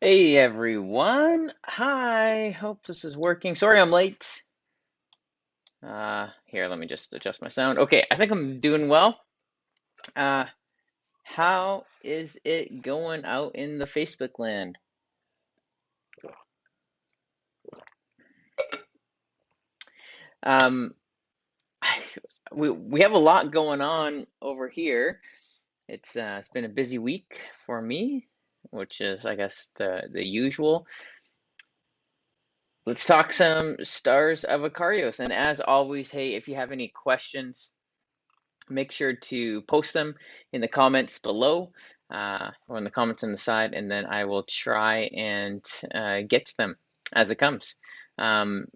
Hey everyone. Hi. Hope this is working. Sorry I'm late. Here, let me just adjust my sound. Okay, I think I'm doing well. Uh, how is it going out in the Facebook land? Um, we have a lot going on over here. It's been a busy week for me, which is I guess the usual. Let's talk some stars of Akarios. And as always, hey, if you have any questions, make sure to post them in the comments below or in the comments on the side, and then I will try and get to them as it comes. Um,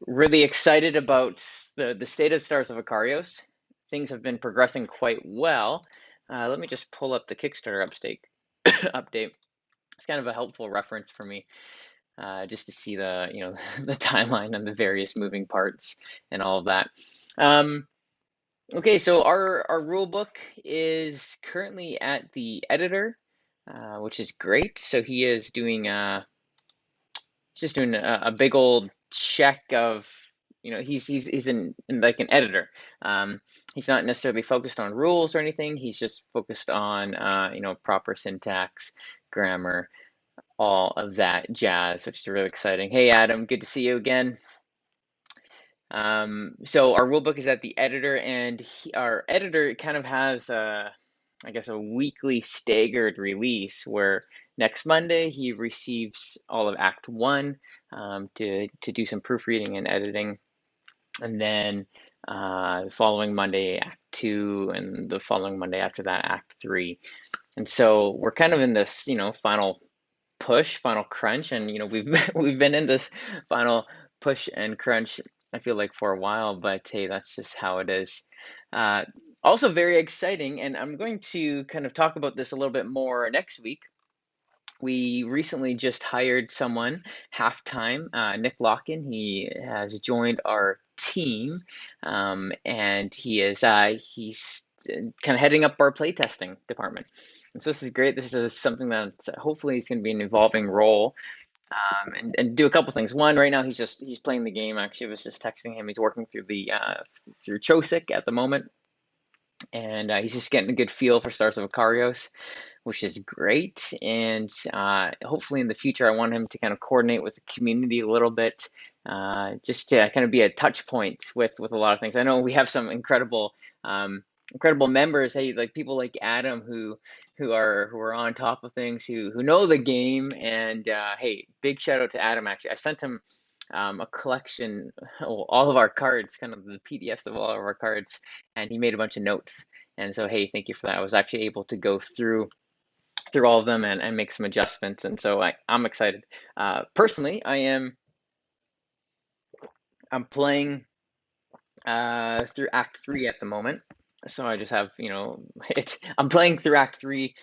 really excited about the state of Stars of Akarios. Things have been progressing quite well. Let me just pull up the Kickstarter update. It's kind of a helpful reference for me, just to see the the timeline and the various moving parts and all of that. Um, Okay, so our rule book is currently at the editor, which is great. So he is doing just doing a big old check of he's in like an editor. Um, he's not necessarily focused on rules or anything. He's just focused on proper syntax, grammar, all of that jazz, which is really exciting. Hey Adam, good to see you again. So our rulebook is at the editor, and our editor kind of has I guess a weekly staggered release where next Monday he receives all of Act One to do some proofreading and editing, and then the following Monday Act Two, and the following Monday after that Act Three. And so we're kind of in this final push, final crunch, and we've been in this final push and crunch, I feel like, for a while, but hey, that's just how it is. Uh, Also very exciting, and I'm going to kind of talk about this a little bit more next week. We recently just hired someone half-time, Nick Locken. He has joined our team, and he's kind of heading up our playtesting department. And so this is great. This is something that hopefully is going to be an evolving role, and do a couple things. One, right now he's playing the game. Actually, I was just texting him. He's working through the through Chosic at the moment, and he's just getting a good feel for Stars of Akarios, which is great. And hopefully in the future, I want him to kind of coordinate with the community a little bit, just to kind of be a touch point with a lot of things. I know we have some incredible members. Hey, like people like Adam who are on top of things, who know the game. And hey, big shout out to Adam. Actually, I sent him a collection, all of our cards, kind of the PDFs of all of our cards, and he made a bunch of notes. And so, hey, thank you for that. I was actually able to go through all of them and make some adjustments. And so I'm excited. Personally, I'm playing through Act Three at the moment. So I just have, it's I'm playing through Act Three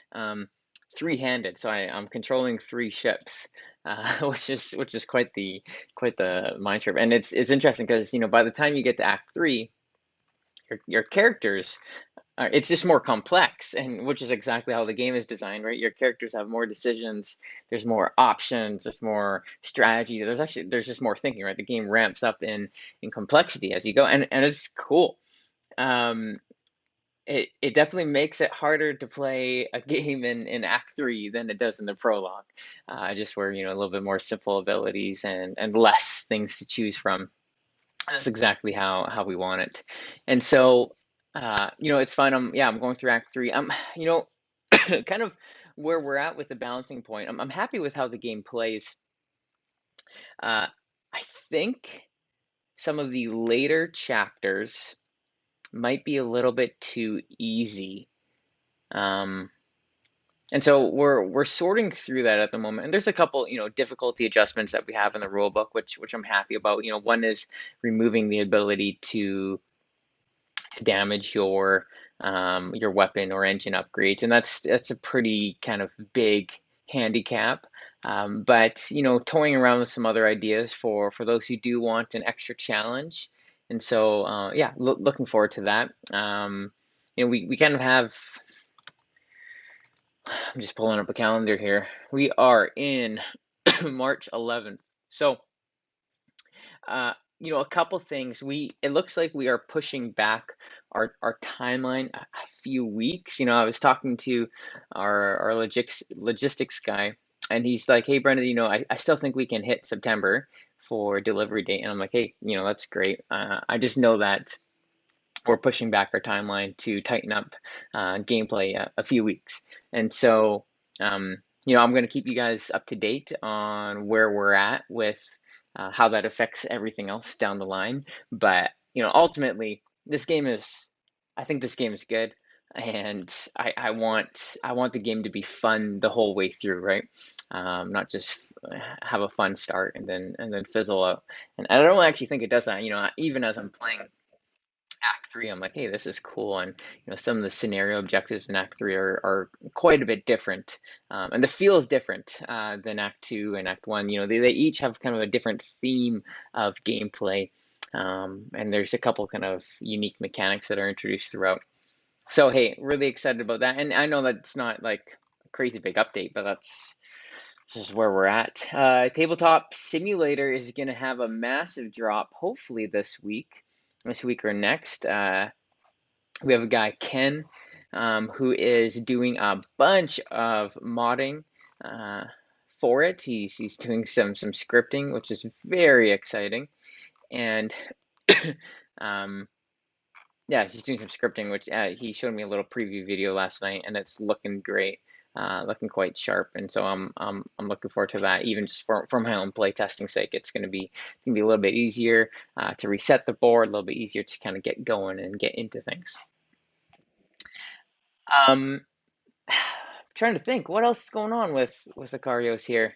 three-handed. So I'm controlling three ships, which is quite the mind trip. And it's interesting because by the time you get to Act Three, your characters it's just more complex, and which is exactly how the game is designed, right? Your characters have more decisions, there's more options, there's more strategy, there's just more thinking, right? The game ramps up in complexity as you go, and it's cool. Um, it definitely makes it harder to play a game in Act Three than it does in the prologue, just where a little bit more simple abilities and less things to choose from. That's exactly how we want it. And so, it's fun. I'm going through Act Three. Kind of where we're at with the balancing point. I'm happy with how the game plays. Uh, I think some of the later chapters might be a little bit too easy. Um, and so we're sorting through that at the moment. And there's a couple, difficulty adjustments that we have in the rule book, which I'm happy about. One is removing the ability to damage your weapon or engine upgrades, and that's a pretty kind of big handicap. But toying around with some other ideas for those who do want an extra challenge, and so yeah, looking forward to that. We kind of have I'm just pulling up a calendar here. We are in March 11th. So, a couple things. It looks like we are pushing back our timeline a few weeks. I was talking to our logistics guy, and he's like, "Hey, Brendan, I still think we can hit September for delivery date." And I'm like, "Hey, that's great. I just know that we're pushing back our timeline to tighten up gameplay a few weeks." And so, I'm going to keep you guys up to date on where we're at with how that affects everything else down the line. But, ultimately, I think this game is good. And I want the game to be fun the whole way through, right? Not just have a fun start and then fizzle out. And I don't actually think it does that. Even as I'm playing Act Three, I'm like, hey, this is cool, and some of the scenario objectives in Act Three are quite a bit different, and the feel is different than Act Two and Act One. They each have kind of a different theme of gameplay, and there's a couple kind of unique mechanics that are introduced throughout. So hey, really excited about that, and I know that's not like a crazy big update, but this is where we're at. Tabletop Simulator is going to have a massive drop, hopefully this week or next. We have a guy, Ken, who is doing a bunch of modding for it. He's doing some scripting, which is very exciting. And yeah, he's doing some scripting, which he showed me a little preview video last night, and it's looking great, looking quite sharp. And so I'm looking forward to that. Even just for my own play testing sake, it's gonna be a little bit easier to reset the board, a little bit easier to kind of get going and get into things. Um, trying to think what else is going on with Akarios here.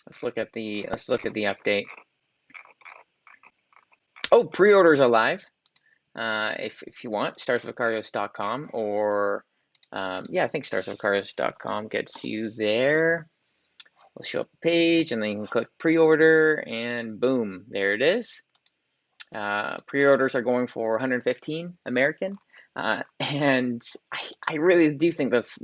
Let's look at the update. Oh, pre-orders are live. If you want, starsofakarios.com, or yeah, I think starsofakarios.com gets you there. We'll show up a page, and then you can click pre-order, and boom, there it is. Pre-orders are going for 115 American, and I really do think that's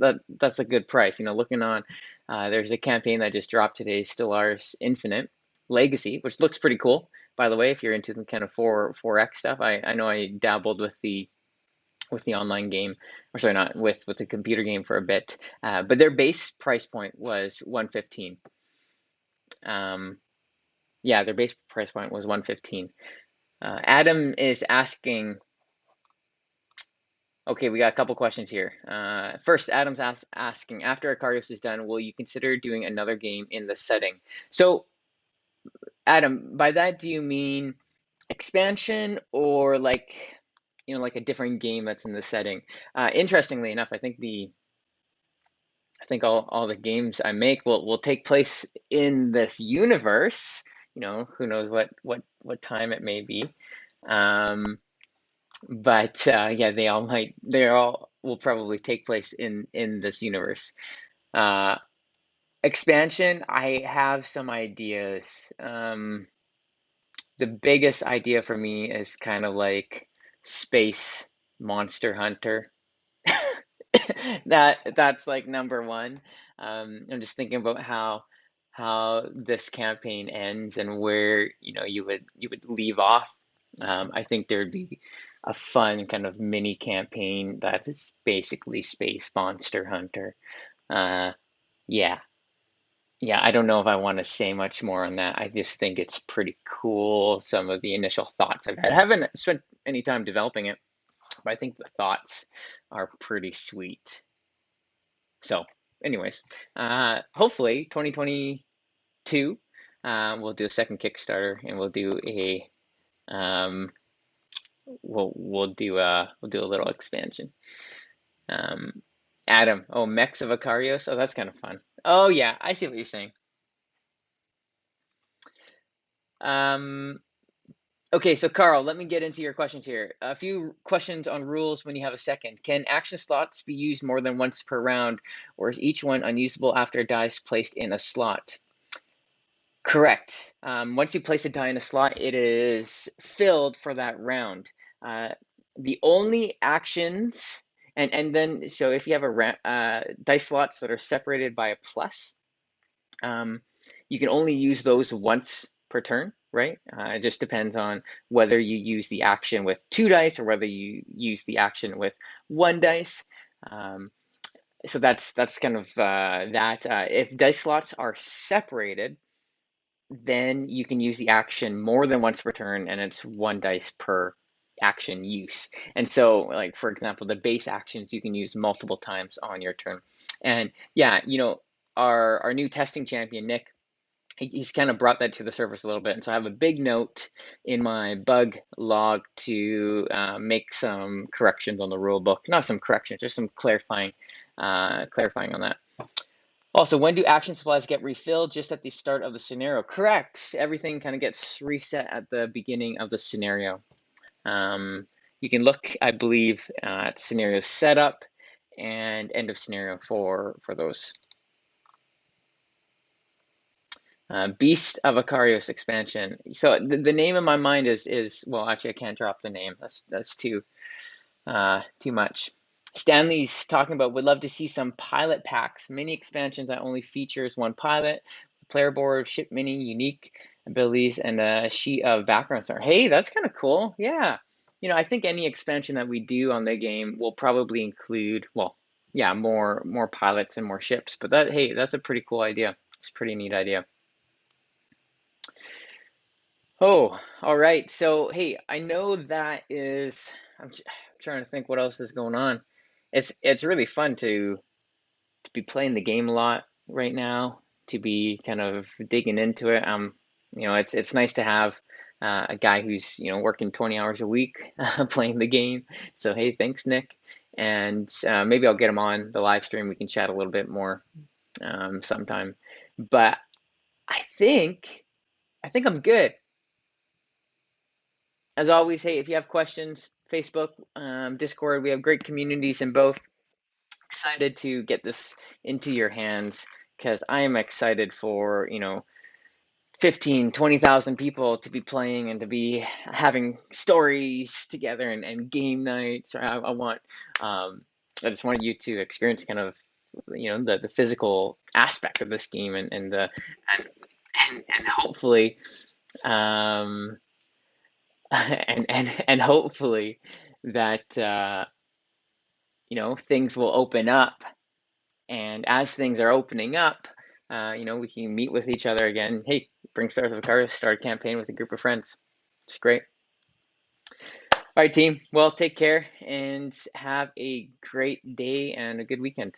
a good price. Looking on, there's a campaign that just dropped today, Stellaris Infinite Legacy, which looks pretty cool. By the way, if you're into the kind of 4X stuff, I know I dabbled with the online game, or sorry, not with the computer game for a bit, but their base price point was 115. Yeah, their base price point was 115. Adam is asking. Okay, we got a couple questions here. First, Adam's asking, after Akarios is done, will you consider doing another game in the setting? So, Adam, by that, do you mean expansion, or like a different game that's in the setting? Interestingly enough, I think all the games I make will take place in this universe. Who knows what time it may be. But yeah, they all will probably take place in this universe. Uh, Expansion, I have some ideas. The biggest idea for me is kind of like space Monster Hunter. That's like number one. I'm just thinking about how this campaign ends and where you would leave off. I think there'd be a fun kind of mini campaign that is basically Space Monster Hunter. Uh, yeah, yeah. I don't know if I want to say much more on that. I just think it's pretty cool. Some of the initial thoughts I've had. I haven't spent any time developing it, but I think the thoughts are pretty sweet. So, anyways, hopefully 2022, we'll do a second Kickstarter, and um, we'll do a little expansion. Um, Adam, oh, Mechs of Akarios, oh, that's kind of fun. Oh yeah, I see what you're saying. Um, okay, so Carl, let me get into your questions here. A few questions on rules when you have a second. Can action slots be used more than once per round, or is each one unusable after a die is placed in a slot? Correct. Once you place a die in a slot, it is filled for that round. Uh, the only actions And then so if you have dice slots that are separated by a plus, um, you can only use those once per turn, right? It just depends on whether you use the action with two dice or whether you use the action with one dice. Um, so that's kind of that. If dice slots are separated, then you can use the action more than once per turn, and it's one dice per action use. And so, like for example, the base actions you can use multiple times on your turn. And yeah, our new testing champion Nick, he's kind of brought that to the surface a little bit. And so I have a big note in my bug log to make some corrections on the rule book. Not some corrections, just some clarifying on that. Also, when do action supplies get refilled? Just at the start of the scenario. Correct. Everything kind of gets reset at the beginning of the scenario. You can look, I believe, at scenario setup and end of scenario for those. Beast of Akarios expansion. So the name in my mind is well, actually, I can't drop the name. That's too much. Stanley's talking about would love to see some pilot packs, mini expansions that only features one pilot, player board, ship mini, unique abilities, and a sheet of background story. Hey, that's kind of cool. Yeah. I think any expansion that we do on the game will probably include, well, yeah, more pilots and more ships. But hey, that's a pretty cool idea. It's a pretty neat idea. Oh, all right. So, hey, I know that is. Trying to think what else is going on. It's really fun to be playing the game a lot right now. To be kind of digging into it. It's nice to have a guy who's working 20 hours a week playing the game. So hey, thanks, Nick. And maybe I'll get him on the live stream. We can chat a little bit more sometime. But I think I think I'm good. As always, hey, if you have questions, Facebook, Discord, we have great communities in both. Excited to get this into your hands because I am excited for, 15, 20,000 people to be playing and to be having stories together and game nights. I just wanted you to experience kind of, the physical aspect of this game and, and hopefully, um, and hopefully that things will open up, and as things are opening up, we can meet with each other again. Hey, bring Stars of Akarios, start a campaign with a group of friends. It's great. All right, team. Well, take care and have a great day and a good weekend.